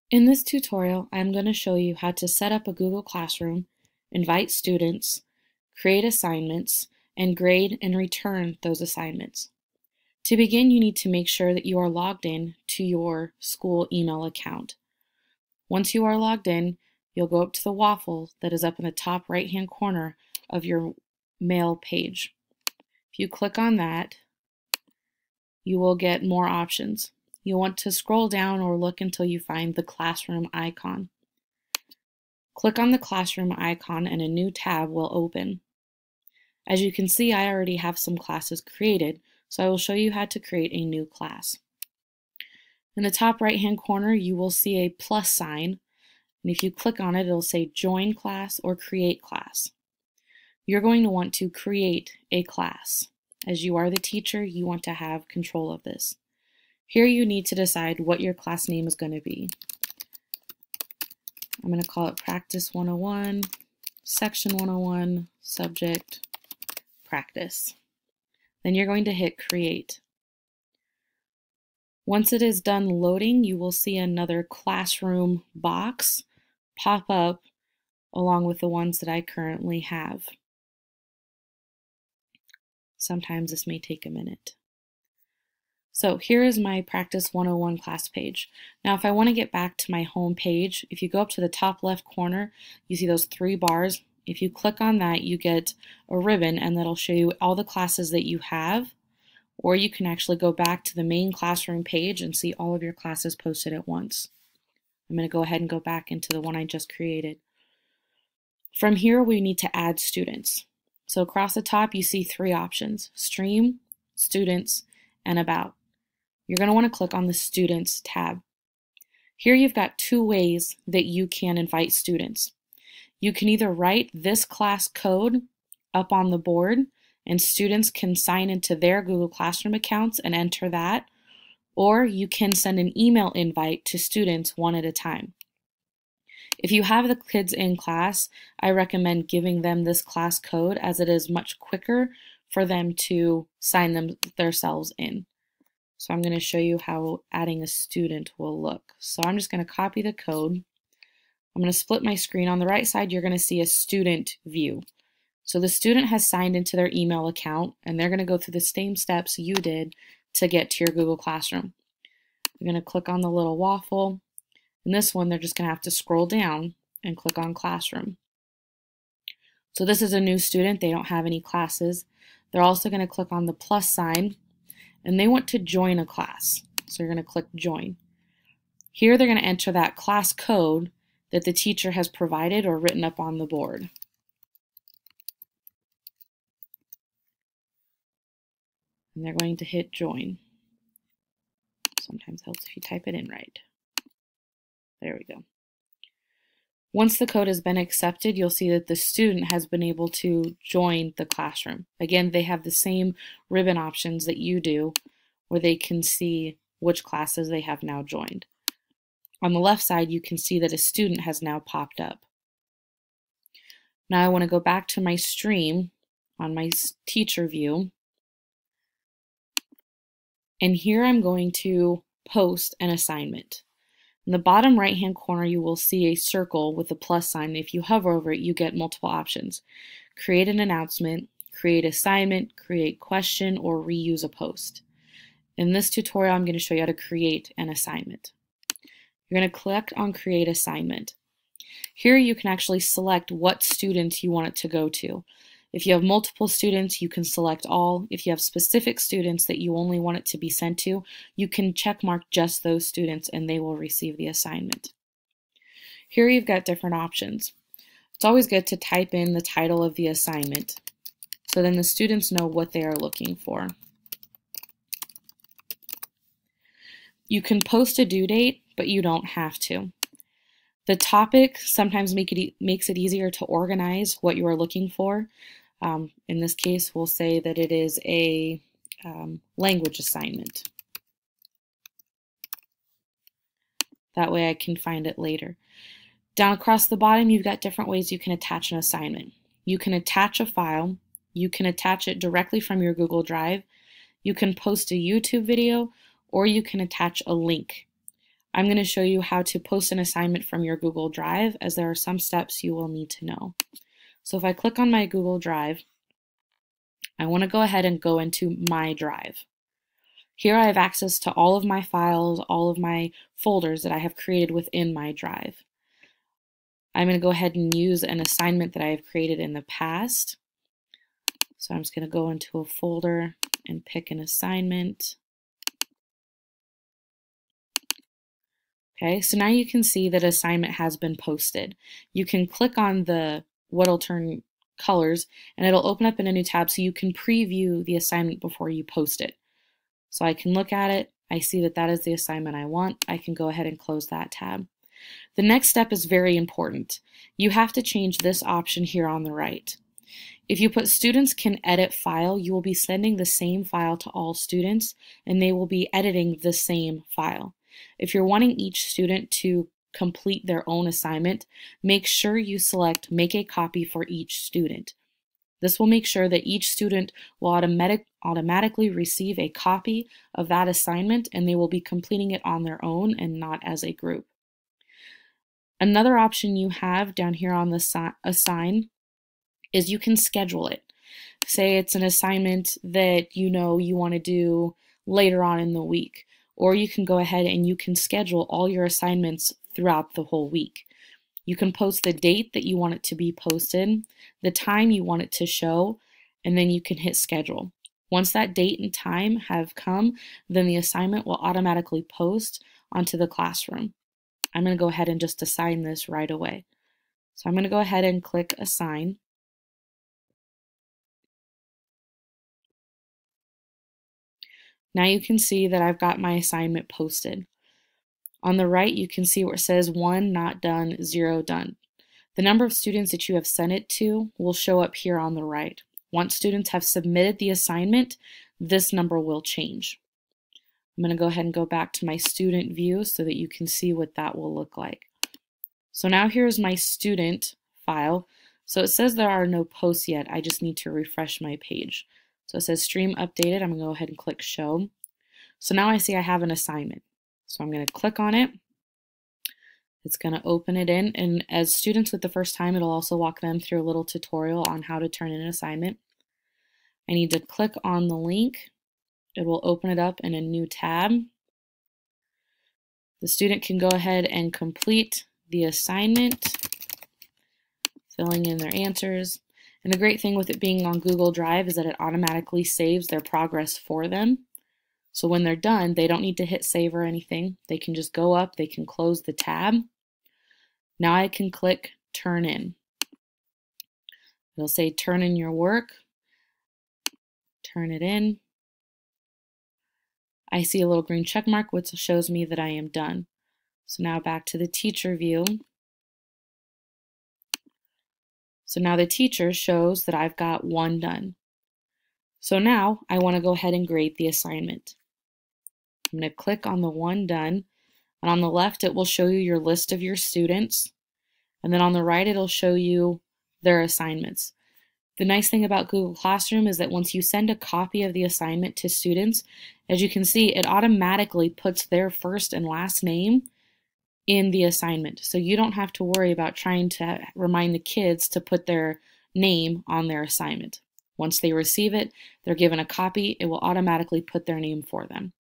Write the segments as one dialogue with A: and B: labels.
A: In this tutorial, I'm going to show you how to set up a Google Classroom, invite students, create assignments, and grade and return those assignments. To begin, you need to make sure that you are logged in to your school email account. Once you are logged in, you'll go up to the waffle that is up in the top right-hand corner of your mail page. If you click on that, you will get more options. You'll want to scroll down or look until you find the classroom icon. Click on the classroom icon and a new tab will open. As you can see, I already have some classes created, so I will show you how to create a new class. In the top right-hand corner, you will see a plus sign, and if you click on it, it'll say Join Class or Create Class. You're going to want to create a class. As you are the teacher, you want to have control of this. Here you need to decide what your class name is going to be. I'm going to call it Practice 101, Section 101, Subject, Practice. Then you're going to hit Create. Once it is done loading, you will see another classroom box pop up along with the ones that I currently have. Sometimes this may take a minute. So here is my Practice 101 class page. Now if I want to get back to my home page, if you go up to the top left corner, you see those 3 bars. If you click on that, you get a ribbon and that'll show you all the classes that you have, or you can actually go back to the main classroom page and see all of your classes posted at once. I'm going to go ahead and go back into the one I just created. From here, we need to add students. So across the top, you see 3 options: Stream, Students, and About. You're going to want to click on the Students tab. Here you've got 2 ways that you can invite students. You can either write this class code up on the board and students can sign into their Google Classroom accounts and enter that, or you can send an email invite to students one at a time. If you have the kids in class, I recommend giving them this class code as it is much quicker for them to sign themselves in. So I'm going to show you how adding a student will look. So I'm just going to copy the code. I'm going to split my screen. On the right side, you're going to see a student view. So the student has signed into their email account and they're going to go through the same steps you did to get to your Google Classroom. You're going to click on the little waffle. In this one, they're just going to have to scroll down and click on Classroom. So this is a new student. They don't have any classes. They're also going to click on the plus sign and they want to join a class. So you're going to click Join. Here they're going to enter that class code that the teacher has provided or written up on the board. And they're going to hit Join. Sometimes helps if you type it in right. There we go. Once the code has been accepted, you'll see that the student has been able to join the classroom. Again, they have the same ribbon options that you do, where they can see which classes they have now joined. On the left side, you can see that a student has now popped up. Now I want to go back to my stream on my teacher view. And here I'm going to post an assignment. In the bottom right-hand corner, you will see a circle with a plus sign. If you hover over it, you get multiple options: create an announcement, create assignment, create question, or reuse a post. In this tutorial, I'm going to show you how to create an assignment. You're going to click on Create Assignment. Here you can actually select what students you want it to go to. If you have multiple students, you can select all. If you have specific students that you only want it to be sent to, you can check mark just those students and they will receive the assignment. Here you've got different options. It's always good to type in the title of the assignment so then the students know what they are looking for. You can post a due date, but you don't have to. The topic sometimes makes it easier to organize what you are looking for. In this case, we'll say that it is a language assignment. That way I can find it later. Down across the bottom, you've got different ways you can attach an assignment. You can attach a file. You can attach it directly from your Google Drive. You can post a YouTube video, or you can attach a link. I'm going to show you how to post an assignment from your Google Drive, as there are some steps you will need to know. So if I click on my Google Drive, I want to go ahead and go into My Drive. Here I have access to all of my files, all of my folders that I have created within my drive. I'm going to go ahead and use an assignment that I have created in the past. So I'm just going to go into a folder and pick an assignment. Okay, so now you can see that assignment has been posted. You can click on the what'll turn colors and it'll open up in a new tab so you can preview the assignment before you post it. So I can look at it, I see that that is the assignment I want, I can go ahead and close that tab. The next step is very important. You have to change this option here on the right. If you put students can edit file, you will be sending the same file to all students and they will be editing the same file. If you're wanting each student to complete their own assignment, make sure you select make a copy for each student. This will make sure that each student will automatically receive a copy of that assignment and they will be completing it on their own and not as a group. Another option you have down here on the assign is you can schedule it. Say it's an assignment that you know you want to do later on in the week, or you can go ahead and you can schedule all your assignments throughout the whole week. You can post the date that you want it to be posted, the time you want it to show, and then you can hit schedule. Once that date and time have come, then the assignment will automatically post onto the classroom. I'm going to go ahead and just assign this right away. So I'm going to go ahead and click assign. Now you can see that I've got my assignment posted. On the right, you can see where it says 1 not done, 0 done. The number of students that you have sent it to will show up here on the right. Once students have submitted the assignment, this number will change. I'm going to go ahead and go back to my student view so that you can see what that will look like. So now here's my student file. So it says there are no posts yet. I just need to refresh my page. So it says stream updated. I'm going to go ahead and click show. So now I see I have an assignment. So I'm going to click on it. It's going to open it in, and as students with the first time, it'll also walk them through a little tutorial on how to turn in an assignment. I need to click on the link. It will open it up in a new tab. The student can go ahead and complete the assignment, filling in their answers. And the great thing with it being on Google Drive is that it automatically saves their progress for them. So when they're done, they don't need to hit save or anything. They can just go up, they can close the tab. Now I can click turn in. It'll say turn in your work, turn it in. I see a little green check mark which shows me that I am done. So now back to the teacher view. So now the teacher shows that I've got 1 done. So now I want to go ahead and grade the assignment. I'm going to click on the 1 done, and on the left it will show you your list of your students, and then on the right it'll show you their assignments. The nice thing about Google Classroom is that once you send a copy of the assignment to students, as you can see, it automatically puts their first and last name in the assignment. So you don't have to worry about trying to remind the kids to put their name on their assignment. Once they receive it, they're given a copy, it will automatically put their name for them.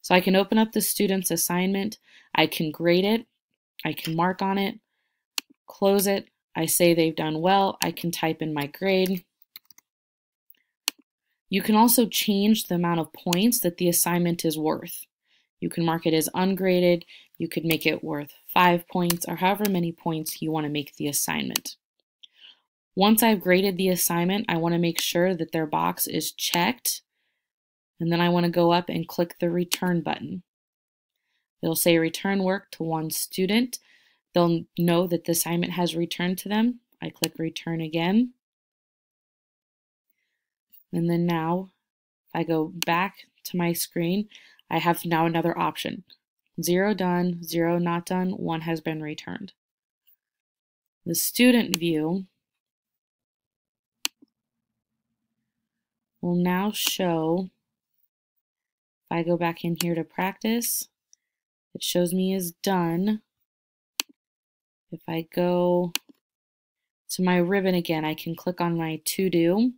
A: So I can open up the student's assignment, I can grade it, I can mark on it, close it, I say they've done well, I can type in my grade. You can also change the amount of points that the assignment is worth. You can mark it as ungraded, you could make it worth 5 points, or however many points you want to make the assignment. Once I've graded the assignment, I want to make sure that their box is checked, and then I want to go up and click the return button. It'll say return work to 1 student. They'll know that the assignment has returned to them. I click return again. And then now, if I go back to my screen, I have now another option. 0 done, 0 not done, 1 has been returned. The student view will now show, if I go back in here to practice, it shows me is done. If I go to my ribbon again, I can click on my to do.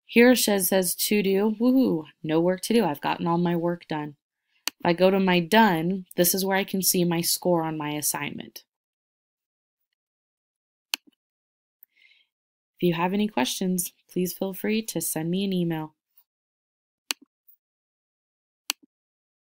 A: Here it says to do. Woohoo! No work to do. I've gotten all my work done. If I go to my done, this is where I can see my score on my assignment. If you have any questions, please feel free to send me an email.